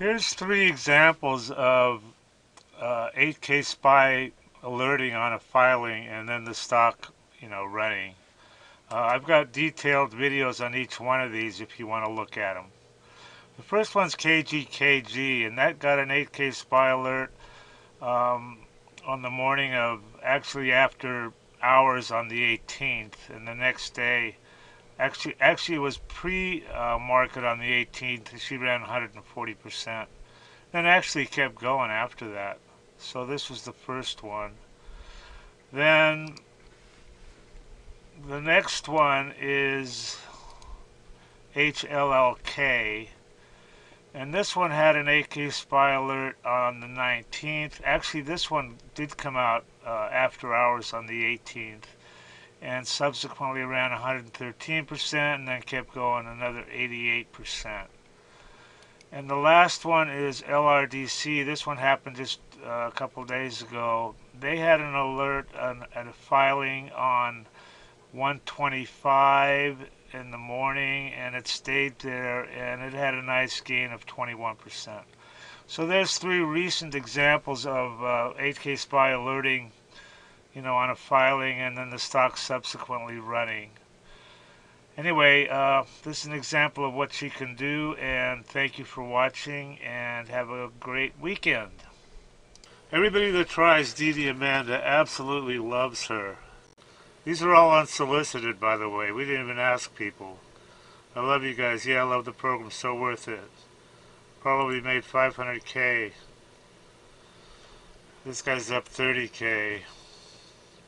Here's three examples of 8K SPY alerting on a filing and then the stock, running. I've got detailed videos on each one of these if you want to look at them. The first one's KGKG, and that got an 8K SPY alert on the morning of, actually after hours on the 18th, and the next day, actually it was pre-market on the 18th. She ran 140%. Then actually kept going after that. So this was the first one. Then the next one is HLLK. And this one had an 8K SPY alert on the 19th. Actually, this one did come out after hours on the 18th. And subsequently ran 113% and then kept going another 88%. And the last one is LRDC. This one happened just a couple days ago. They had an alert and a filing on 125 in the morning, and it stayed there, and it had a nice gain of 21%. So there's three recent examples of 8K SPY alerting, on a filing, and then the stock subsequently running. Anyway, this is an example of what she can do, and thank you for watching, and have a great weekend. Everybody that tries DDAmanda absolutely loves her. These are all unsolicited, by the way. We didn't even ask people. I love you guys. Yeah, I love the program. So worth it. Probably made 500K. This guy's up 30K.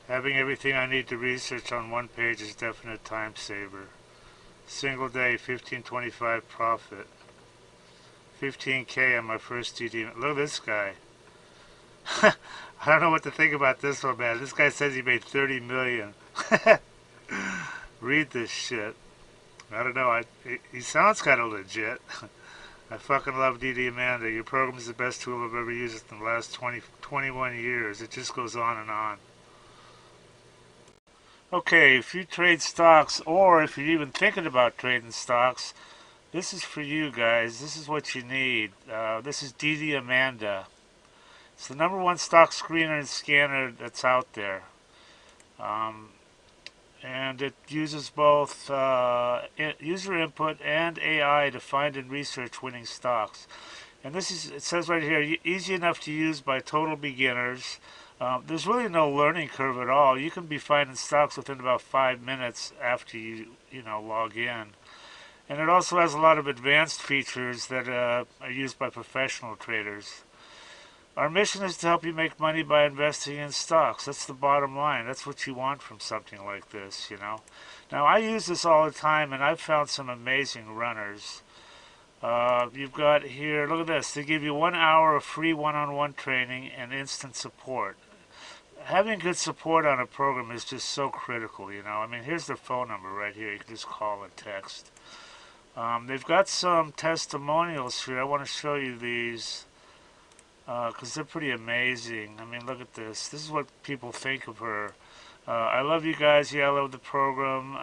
Having everything I need to research on one page is definite time saver. Single day, 1525 profit. 15K on my first DD. Look at this guy. I don't know what to think about this one, man. This guy says he made 30 million. Read this shit. I don't know. He sounds kind of legit. I fucking love DDAmanda. Your program is the best tool I've ever used in the last 21 years. It just goes on and on. Okay, if you trade stocks, or if you're even thinking about trading stocks, this is for you guys. This is what you need. This is DDAmanda. It's the #1 stock screener and scanner that's out there. And it uses both user input and AI to find and research winning stocks. And it says right here, easy enough to use by total beginners. There's really no learning curve at all. You can be finding stocks within about 5 minutes after you log in. And it also has a lot of advanced features that are used by professional traders. Our mission is to help you make money by investing in stocks. That's the bottom line. That's what you want from something like this, Now, I use this all the time, and I've found some amazing runners. You've got here, look at this. They give you 1 hour of free one-on-one training and instant support. Having good support on a program is just so critical, I mean, here's their phone number right here. You can just call and text. They've got some testimonials here. I want to show you these because they're pretty amazing. I mean, look at this. This is what people think of her. I love you guys. Yeah, I love the program.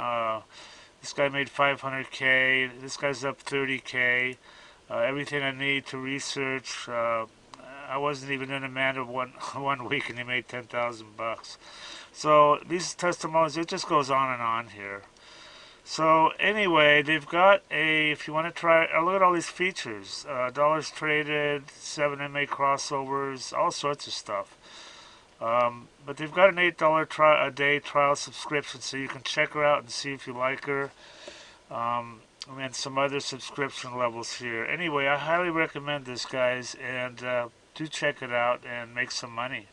This guy made 500K. This guy's up 30K. Everything I need to research. I wasn't even in Amanda one week, and he made 10,000 bucks. So these testimonials, it just goes on and on here. So anyway, they've got if you want to try, look at all these features. Dollars traded, 7 MA crossovers, all sorts of stuff. But they've got an $8 a day trial subscription, so you can check her out and see if you like her. And some other subscription levels here. Anyway, I highly recommend this, guys, and do check it out and make some money.